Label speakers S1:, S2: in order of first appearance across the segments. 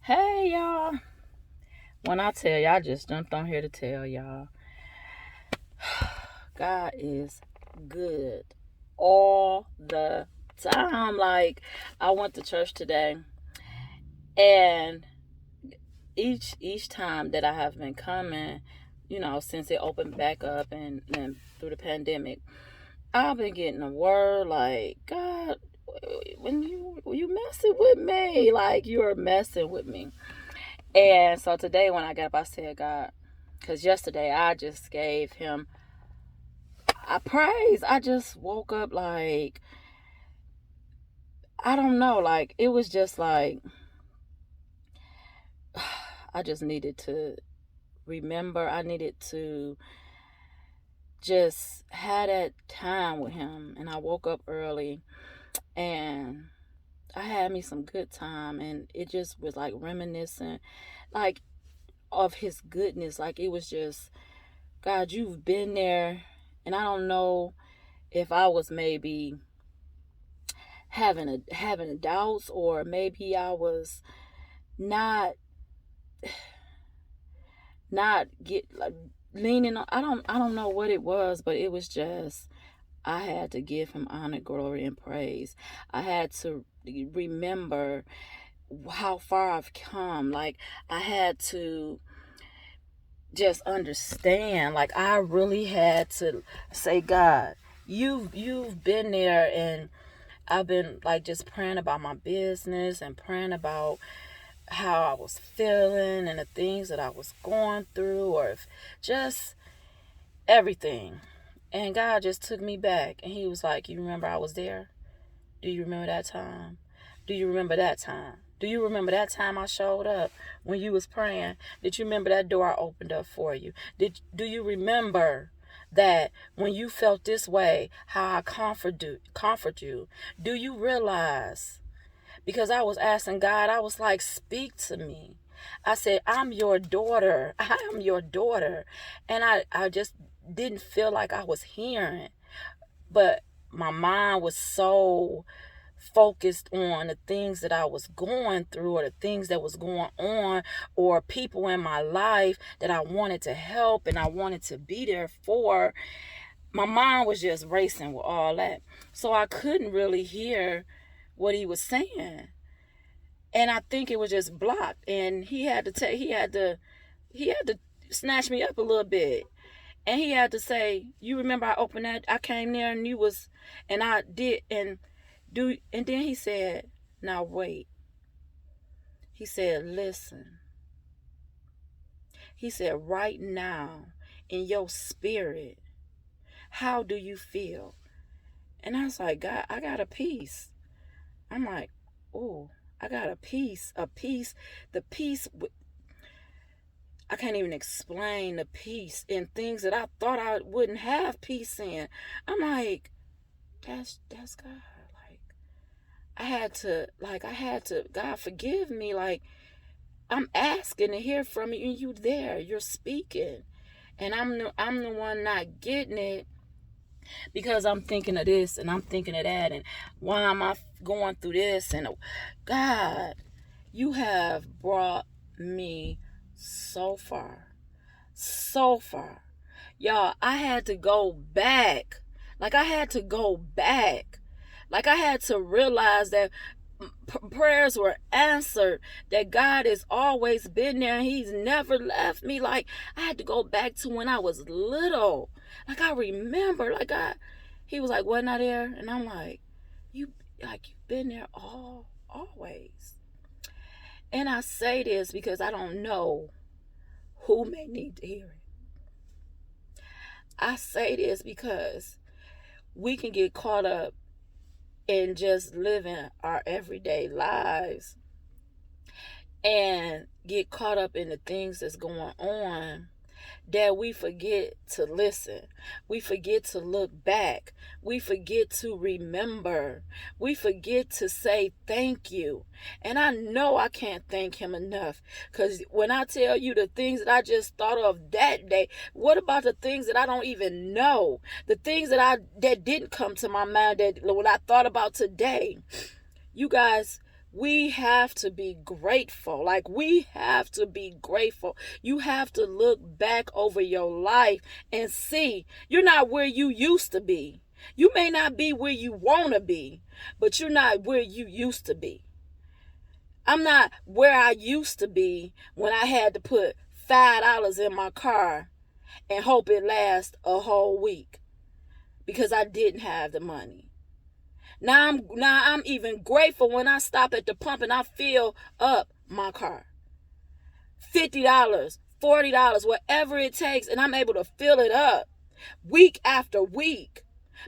S1: Hey y'all. When I tell y'all, I just jumped on here to tell y'all. God is good all the time. Like, I went to church today, and each time that I have been coming, since it opened back up and through the pandemic, I've been getting a word like, God, when you messing with me, like you're messing with me. And so today when I got up, I said, God, because yesterday I just gave him I praise. I just woke up like, I don't know, like it was just like I just needed to remember. I needed to just have that time with him. And I woke up early and I had me some good time, and it just was like reminiscent, like of his goodness. Like it was just, God, you've been there. And I don't know if I was maybe having a doubts, or maybe I was not not get like leaning on. I don't know what it was, but it was just, I had to give him honor, glory, and praise. I had to remember how far I've come. Like I had to just understand. Like I really had to say, God, you've been there. And I've been like just praying about my business and praying about how I was feeling and the things that I was going through, or if just everything. And God just took me back, and he was like, you remember I was there? Do you remember that time? Do you remember that time? Do you remember that time I showed up when you was praying? Did you remember that door I opened up for you? Do you remember that when you felt this way, how I comfort you? Do you realize? Because I was asking God, I was like, speak to me. I said, I'm your daughter. I am your daughter. And I just didn't feel like I was hearing. But my mind was so focused on the things that I was going through, or the things that was going on, or people in my life that I wanted to help and I wanted to be there for. My mind was just racing with all that. So I couldn't really hear what he was saying. And I think it was just blocked. And he had to snatch me up a little bit. And he had to say, you remember I opened that, I came there and you was, and I did, and then he said, now wait. He said, listen. He said, right now, in your spirit, how do you feel? And I was like, God, I got a peace. I'm like, oh, I got a peace. The peace. I can't even explain the peace in things that I thought I wouldn't have peace in. I'm like, that's God. Like I had to, God forgive me. Like I'm asking to hear from you, and you there, you're speaking. And I'm the one not getting it, because I'm thinking of this and I'm thinking of that, and why am I going through this? And God, you have brought me so far. So far. Y'all, I had to go back. Like I had to go back. Like I had to realize that prayers were answered, that God has always been there, and he's never left me. Like I had to go back to when I was little. Like I remember, like he was like, wasn't I there? And I'm like, you, like you've been there always. And I say this because I don't know who may need to hear it. I say this because we can get caught up in just living our everyday lives and get caught up in the things that's going on, that we forget to listen. We forget to look back. We forget to remember. We forget to say thank you. And I know I can't thank him enough, because when I tell you the things that I just thought of that day, what about the things that I don't even know? The things that didn't come to my mind, that when I thought about today, you guys, We have to be grateful. Like, we have to be grateful. You have to look back over your life and see you're not where you used to be. You may not be where you want to be, but you're not where you used to be. I'm not where I used to be when I had to put $5 in my car and hope it lasts a whole week because I didn't have the money. Now I'm even grateful when I stop at the pump and I fill up my car. $50, $40, whatever it takes, and I'm able to fill it up week after week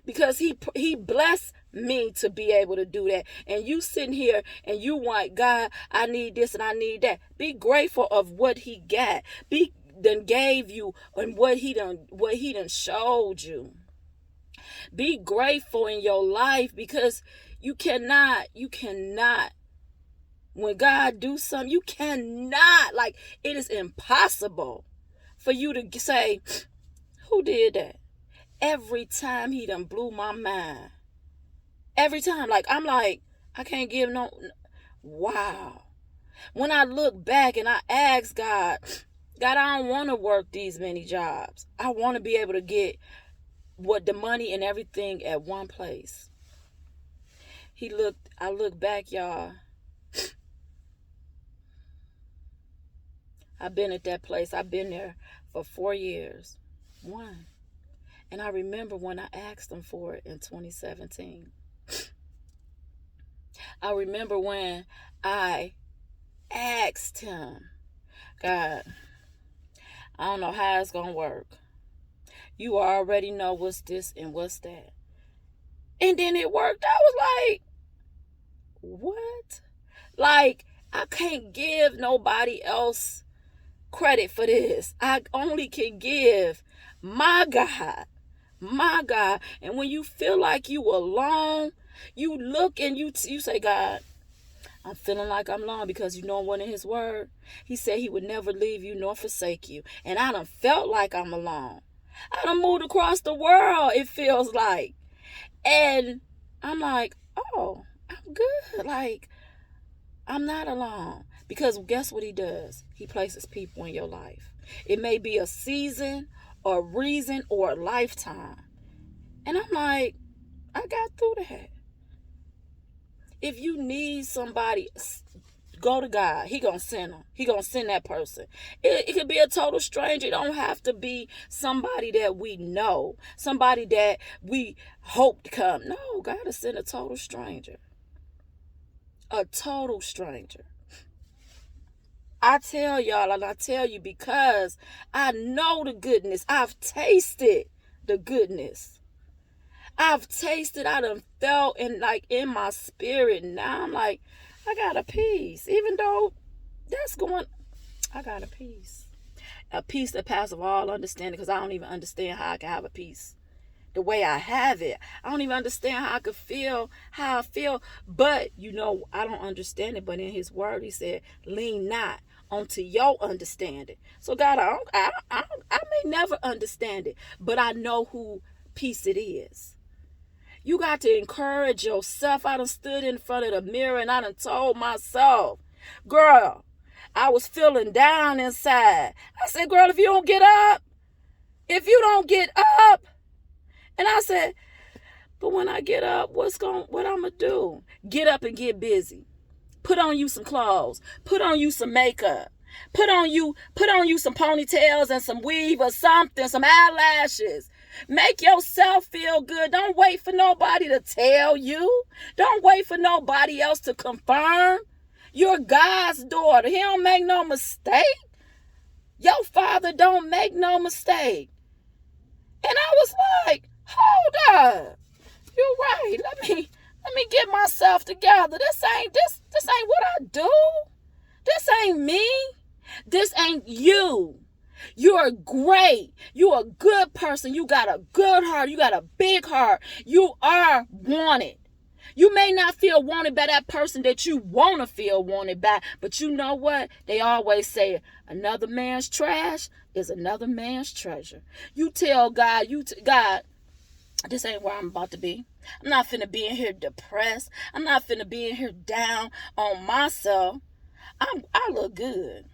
S1: because he blessed me to be able to do that. And you sitting here and you want, God, I need this and I need that. Be grateful of what he got. Done gave you and what he done showed you. Be grateful in your life because you cannot, when God do something, you cannot, like, it is impossible for you to say, who did that? Every time he done blew my mind. Every time, like, I'm like, I can't give no, wow. When I look back and I ask God, I don't want to work these many jobs. I want to be able to get what the money and everything at one place. I look back, y'all. I've been at that place. I've been there for 4 years. And I remember when I asked him for it in 2017. I remember when I asked him, God, I don't know how it's going to work. You already know what's this and what's that. And then it worked. I was like, what? Like, I can't give nobody else credit for this. I only can give my God. My God. And when you feel like you alone, you look and you say, God, I'm feeling like I'm alone, because you know what, in his word, he said he would never leave you nor forsake you. And I done felt like I'm alone. I done moved across the world, it feels like. And I'm like, oh, I'm good. Like, I'm not alone. Because guess what he does? He places people in your life. It may be a season or a reason or a lifetime. And I'm like, I got through that. If you need somebody, go to God. He gonna send them. He gonna send that person. It could be a total stranger. It don't have to be somebody that we know, somebody that we hope to come. No, God will send a total stranger. A total stranger. I tell y'all, and I tell you because I know the goodness. I've tasted the goodness. I've tasted, I done felt in my spirit. Now I'm like, I got a peace. Even though I got a peace. A peace that passes all understanding, because I don't even understand how I can have a peace the way I have it. I don't even understand how I could feel how I feel. But, I don't understand it. But in his word, he said, lean not onto your understanding. So God, I may never understand it, but I know who peace it is. You got to encourage yourself. I done stood in front of the mirror and I done told myself, girl, I was feeling down inside. I said, girl, if you don't get up, and I said, but when I get up, what I'm going to do? Get up and get busy. Put on you some clothes. Put on you some makeup. Put on you some ponytails and some weave or something, some eyelashes. Make yourself feel good. Don't wait for nobody to tell you. Don't wait for nobody else to confirm. You're God's daughter. He don't make no mistake. Your father don't make no mistake. And I was like, hold up. You're right. Let me get myself together. This ain't what I do. This ain't me. This ain't you. You're great. You're a good person. You got a good heart. You got a big heart. You are wanted. You may not feel wanted by that person that you want to feel wanted by, but you know what? They always say another man's trash is another man's treasure. You tell God, God, This ain't where I'm about to be. I'm not finna be in here depressed. I'm not finna be in here down on myself. I look good.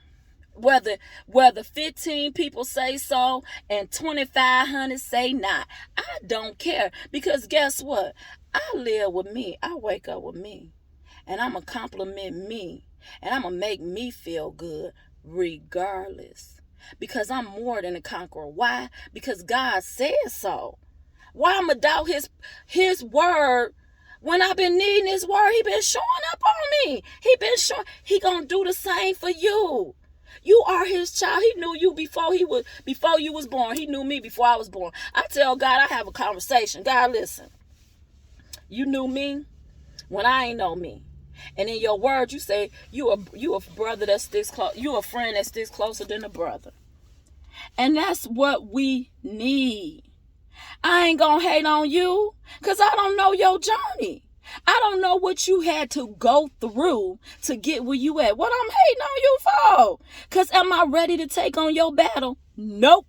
S1: Whether 15 people say so and 2,500 say not, I don't care, because guess what? I live with me. I wake up with me, and I'm gonna compliment me, and I'm gonna make me feel good regardless, because I'm more than a conqueror. Why? Because God said so. Why I'm gonna doubt his word when I've been needing his word? He been showing up on me. He been showing. He gonna do the same for you. You are his child. He knew you before you was born. He knew me before I was born. I tell God, I have a conversation. God, listen. You knew me when I ain't know me. And in your word, you say you a brother that sticks close. You a friend that sticks closer than a brother. And that's what we need. I ain't gonna hate on you because I don't know your journey. I don't know what you had to go through to get where you at. What I'm hating on you for? Because am I ready to take on your battle? Nope.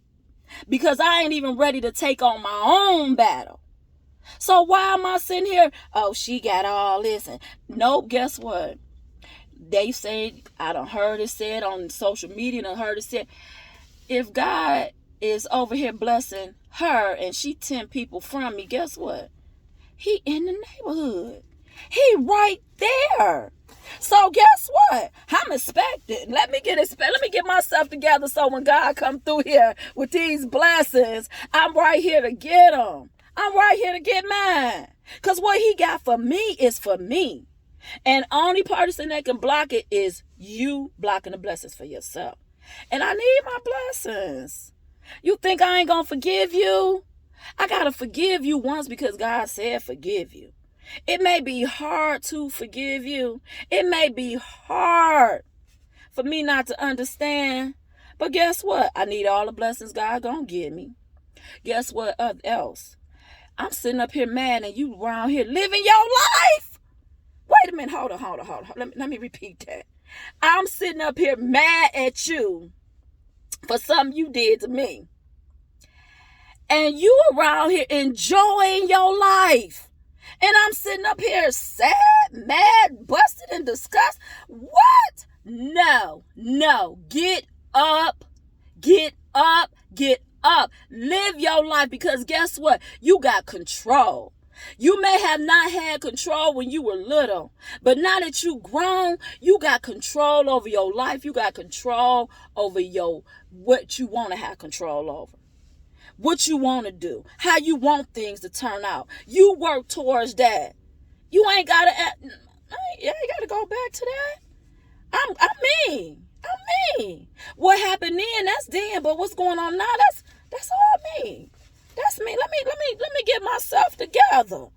S1: Because I ain't even ready to take on my own battle. So why am I sitting here? Oh, she got all this. And nope, guess what? They say, I done heard it said on social media, and I heard it said, if God is over here blessing her and she 10 people from me, guess what? He in the neighborhood. He right there. So guess what? I'm expecting. Let me get myself together so when God come through here with these blessings, I'm right here to get them. I'm right here to get mine. Because what he got for me is for me. And only person that can block it is you blocking the blessings for yourself. And I need my blessings. You think I ain't gonna forgive you? I gotta forgive you once because God said forgive you. It may be hard to forgive you. It may be hard for me not to understand. But guess what? I need all the blessings God gonna give me. Guess what else? I'm sitting up here mad and you around here living your life. Wait a minute. Hold on. Let me repeat that. I'm sitting up here mad at you for something you did to me. And you around here enjoying your life. And I'm sitting up here sad, mad, busted, and disgusted. What? No. Get up. Live your life, because guess what? You got control. You may have not had control when you were little, but now that you grown, you got control over your life. You got control over what you want to have control over. What you want to do, how you want things to turn out. You work towards that. You ain't gotta go back to that. I mean. What happened then, that's then, but what's going on now, that's all me. That's me. Let me get myself together.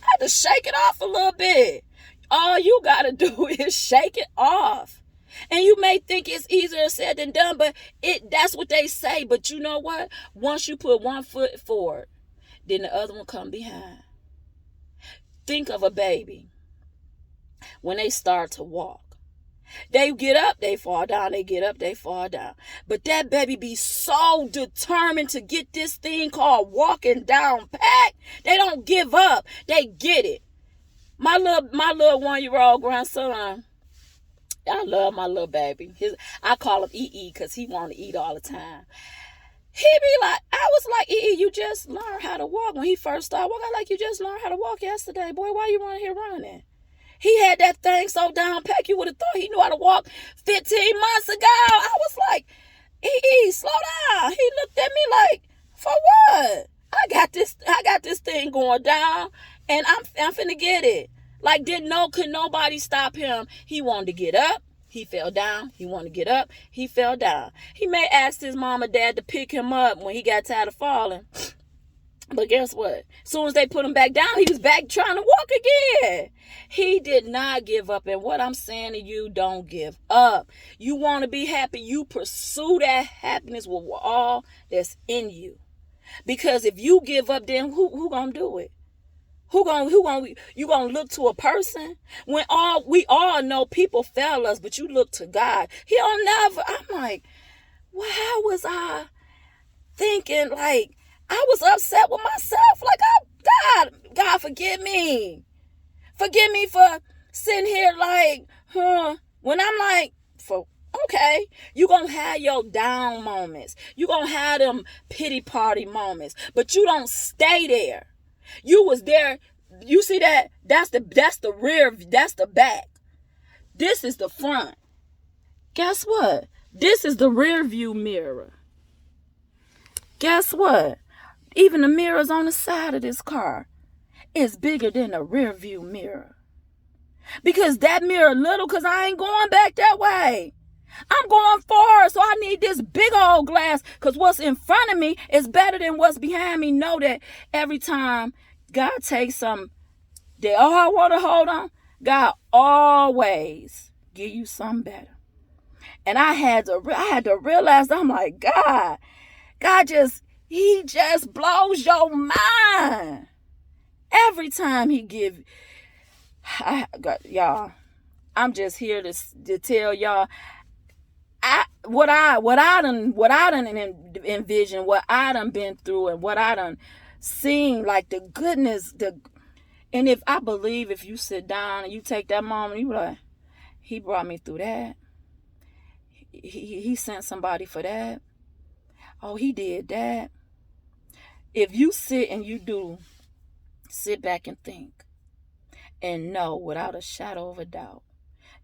S1: I had to shake it off a little bit. All you gotta do is shake it off. And you may think it's easier said than done, but that's what they say. But you know what? Once you put one foot forward, then the other one come behind. Think of a baby. When they start to walk, they get up, they fall down, they get up, they fall down. But that baby be so determined to get this thing called walking down pat. They don't give up. They get it. My little 1-year-old grandson, I love my little baby. I call him EE because he want to eat all the time. He be like, I was like, EE, you just learned how to walk. When he first started walking, I like, you just learned how to walk yesterday. Boy, why you running here running? He had that thing so down packed, you would have thought he knew how to walk 15 months ago. I was like, EE, slow down. He looked at me like, for what? I got this thing going down, and I'm finna get it. Like, could nobody stop him? He wanted to get up. He fell down. He wanted to get up. He fell down. He may ask his mom or dad to pick him up when he got tired of falling. But guess what? As soon as they put him back down, he was back trying to walk again. He did not give up. And what I'm saying to you, don't give up. You want to be happy, you pursue that happiness with all that's in you. Because if you give up, then who gonna do it? You gonna look to a person? When we all know people fail us, but you look to God. He'll never. I'm like, well, how was I thinking? Like, I was upset with myself. Like, God, forgive me. Forgive me for sitting here like, when I'm like, okay, you gonna have your down moments. You gonna have them pity party moments, but you don't stay there. You was there. You see that? That's the rear. That's the back. This is the front. Guess what? This is the rear view mirror. Guess what? Even the mirrors on the side of this car is bigger than the rear view mirror. Because that mirror little, because I ain't going back that way. I'm going forward, so I need this big old glass, because what's in front of me is better than what's behind me. Know that every time God takes something that, I want to hold on, God always give you something better. And I had to realize, I'm like, He just blows your mind. Every time he give, y'all, I'm just here to tell y'all, what I done envisioned, what I done been through, and what I done seen, like the goodness, and if you sit down and you take that moment, you be like, he brought me through that. He sent somebody for that. Oh, he did that. If you sit back and think and know without a shadow of a doubt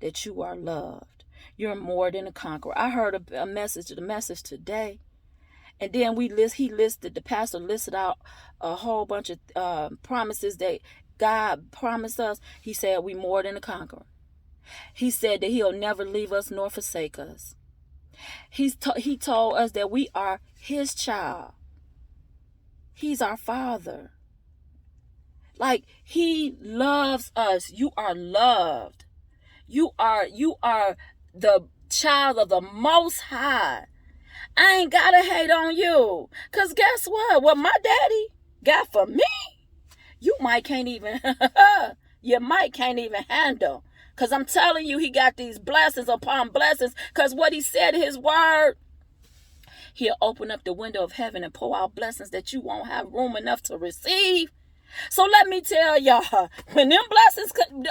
S1: that you are loved, you're more than a conqueror. I heard the message today, and then the pastor listed out a whole bunch of promises that God promised us. He said we more than a conqueror. He said that he'll never leave us nor forsake us. He told us that we are his child. He's our father. Like, he loves us. You are loved. You are the child of the Most High. I ain't gotta hate on you. Because guess what? What my daddy got for me, you might can't even handle. Because I'm telling you, he got these blessings upon blessings. Because what he said in his word, he'll open up the window of heaven and pour out blessings that you won't have room enough to receive. So let me tell y'all, when them blessings come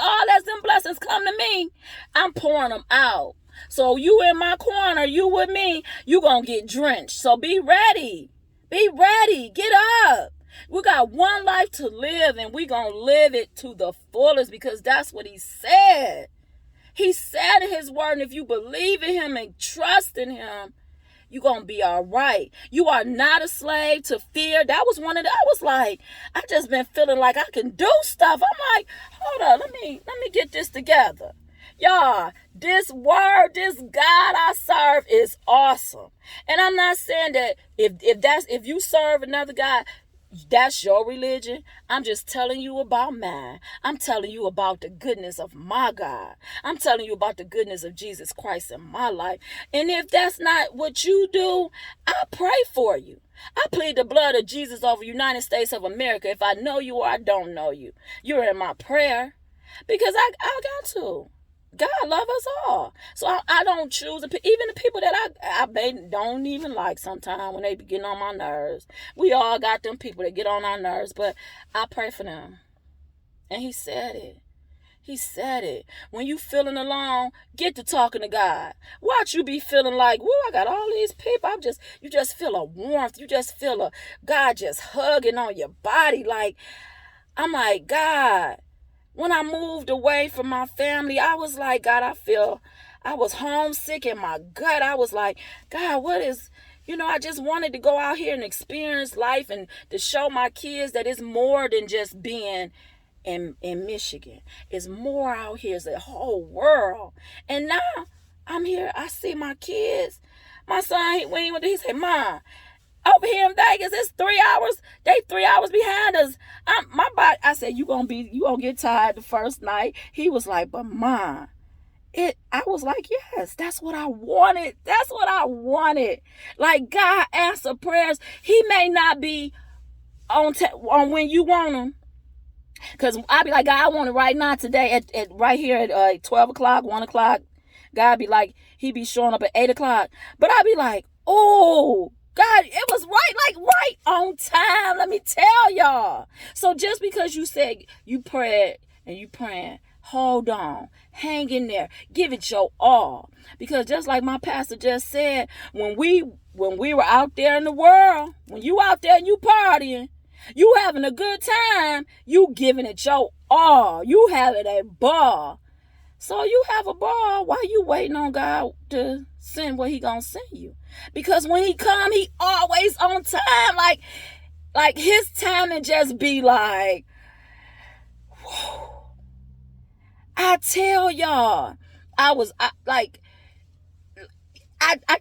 S1: to me, I'm pouring them out. So you in my corner, you with me, you gonna get drenched. So be ready. Be ready. Get up. We got one life to live, and we gonna live it to the fullest, because that's what he said. He said in his word, and if you believe in him and trust in him, you're going to be all right. You are not a slave to fear. That was I was like, I just been feeling like I can do stuff. I'm like, hold up, let me get this together. Y'all, this word, this God I serve is awesome. And I'm not saying that if you serve another God, that's your religion. I'm just telling you about mine. I'm telling you about the goodness of my God. I'm telling you about the goodness of Jesus Christ in my life. And if that's not what you do, I pray for you. I plead the blood of Jesus over the United States of America. If I know you or I don't know you, you're in my prayer, because I got to. God love us all. So I don't choose, even the people that I don't even like sometimes when they be getting on my nerves. We all got them people that get on our nerves, but I pray for them. And he said it. He said it. When you feeling alone, get to talking to God. Watch you be feeling like, woo, I got all these people. You just feel a warmth. You just feel a God just hugging on your body. Like, I'm like, God. When I moved away from my family, I was like, God, I was homesick in my gut. I was like, God, I just wanted to go out here and experience life, and to show my kids that it's more than just being in Michigan. It's more out here. It's a whole world. And now I'm here. I see my kids. My son, he said, Mom, over here in Vegas, it's 3 hours. They 3 hours behind us. My body. I said, you gonna get tired the first night. He was like, but Mom, I was like, yes, that's what I wanted. That's what I wanted. Like, God answer prayers. He may not be on when you want him. Because I be like, God, I want it right now, today, at right here at 12 o'clock, 1 o'clock. God be like, he be showing up at 8 o'clock. But I be like, oh, God, it was right on time. Let me tell y'all. So just because you said you prayed and you praying, hold on, hang in there, give it your all. Because just like my pastor just said, when we were out there in the world, when you out there and you partying, you having a good time, you giving it your all. You having a ball. So you have a ball while you waiting on God to send what he gonna send you. Because when he come, he always on time. Like his timing just be like, whew. I tell y'all, I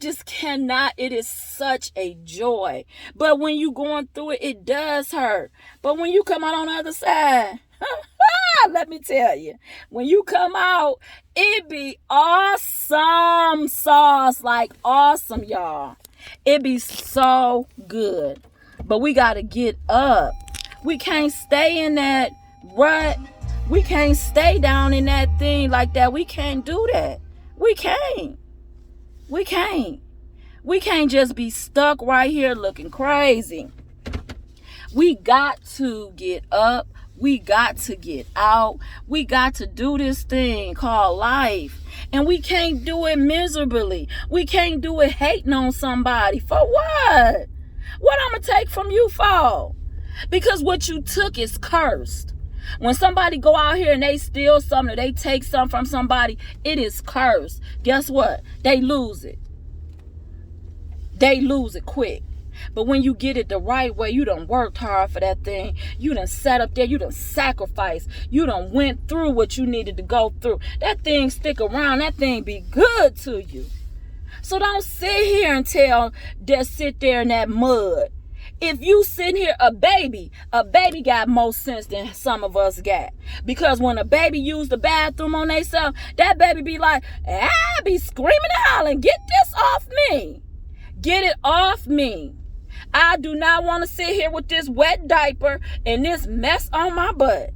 S1: just cannot. It is such a joy. But when you going through it, it does hurt. But when you come out on the other side, let me tell you, when you come out, it be awesome sauce, like awesome, y'all. It be so good. But we got to get up. We can't stay in that rut. We can't stay down in that thing like that. We can't do that. We can't. We can't. We can't just be stuck right here looking crazy. We got to get up. We got to get out. We got to do this thing called life. And we can't do it miserably. We can't do it hating on somebody. For what? What I'm going to take from you for? Because what you took is cursed. When somebody go out here and they steal something or they take something from somebody, it is cursed. Guess what? They lose it. They lose it quick. But when you get it the right way, you done worked hard for that thing. You done sat up there. You done sacrificed. You done went through what you needed to go through. That thing stick around. That thing be good to you. So don't sit here and sit there in that mud. If you sitting here, a baby got more sense than some of us got. Because when a baby use the bathroom on themselves, that baby be like, I be screaming and hollering, get this off me. Get it off me. I do not want to sit here with this wet diaper and this mess on my butt.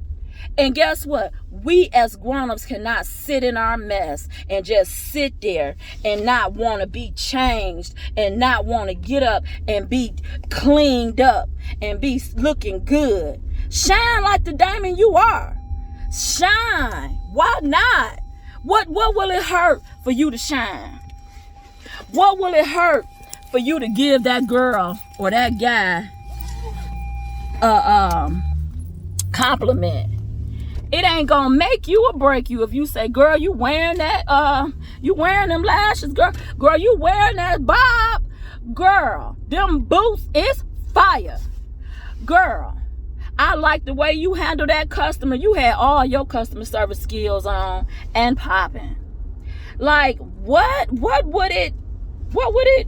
S1: And guess what? We as grown-ups cannot sit in our mess and just sit there and not want to be changed and not want to get up and be cleaned up and be looking good. Shine like the diamond you are. Shine. Why not? What will it hurt for you to shine? What will it hurt for you to give that girl or that guy a compliment? It ain't gonna make you or break you if you say, girl, you wearing that, you wearing them lashes, girl, you wearing that bob, girl, them boots is fire. Girl, I like the way you handle that customer. You had all your customer service skills on and popping. Like, what would it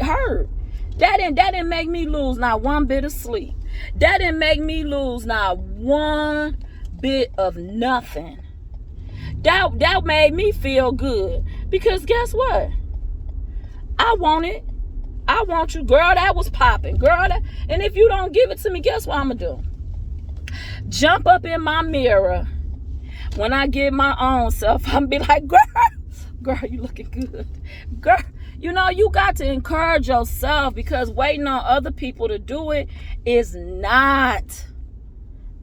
S1: hurt? That didn't make me lose not one bit of sleep. That didn't make me lose not one bit of nothing. That made me feel good. Because guess what? I want it. I want you, girl. That was popping, girl. And if you don't give it to me, guess what I'm gonna do? Jump up in my mirror when I get my own self. I'm be like, girl, you looking good, girl. You know, you got to encourage yourself, because waiting on other people to do it is not.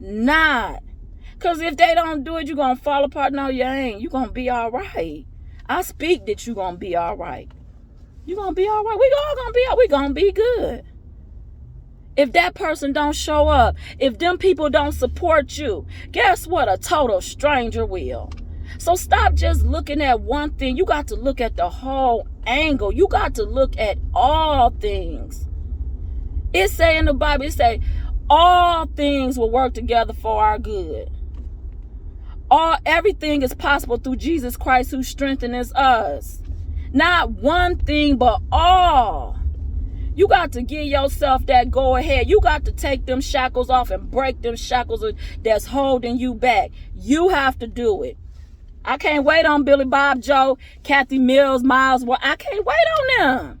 S1: Because if they don't do it, you're going to fall apart. No, you ain't. You're going to be all right. I speak that you're going to be all right. You're going to be all right. We're going to be good. If that person don't show up, if them people don't support you, guess what? A total stranger will. So stop just looking at one thing. You got to look at the whole angle. You got to look at all things. It say in the Bible, it say, all things will work together for our good. Everything is possible through Jesus Christ who strengthens us. Not one thing, but all. You got to give yourself that go ahead. You got to take them shackles off and break them shackles that's holding you back. You have to do it. I can't wait on Billy Bob Joe, Kathy Mills, Miles. I can't wait on them.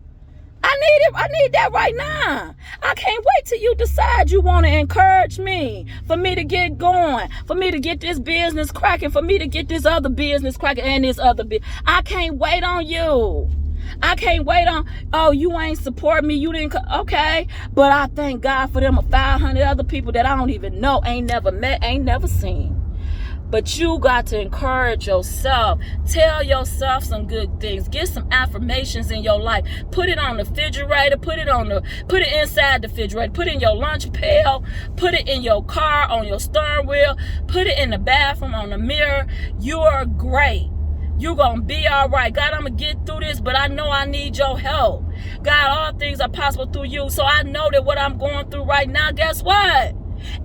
S1: I need that right now. I can't wait till you decide you want to encourage me, for me to get going, for me to get this business cracking, for me to get this other business cracking and this other business. I can't wait on you. I can't wait on, oh, you ain't support me, you didn't, okay. But I thank God for them 500 other people that I don't even know, ain't never met, ain't never seen. But you got to encourage yourself. Tell yourself some good things. Get some affirmations in your life. Put it on the refrigerator. Put it inside the refrigerator. Put it in your lunch pail. Put it in your car, on your steering wheel. Put it in the bathroom, on the mirror. You are great. You're going to be all right. God, I'm going to get through this, but I know I need your help. God, all things are possible through you. So I know that what I'm going through right now, guess what?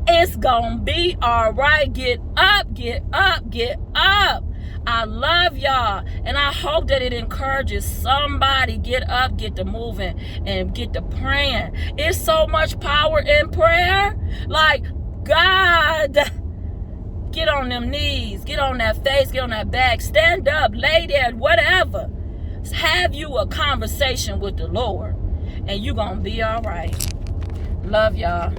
S1: It's gonna be all right. Get up, get up, get up. I love y'all, and I hope that it encourages somebody. Get up, get to moving, and get to praying. It's so much power in prayer. Like, God, get on them knees, get on that face, get on that back, stand up, lay there, whatever. Have you a conversation with the Lord, and you're gonna be all right. Love y'all.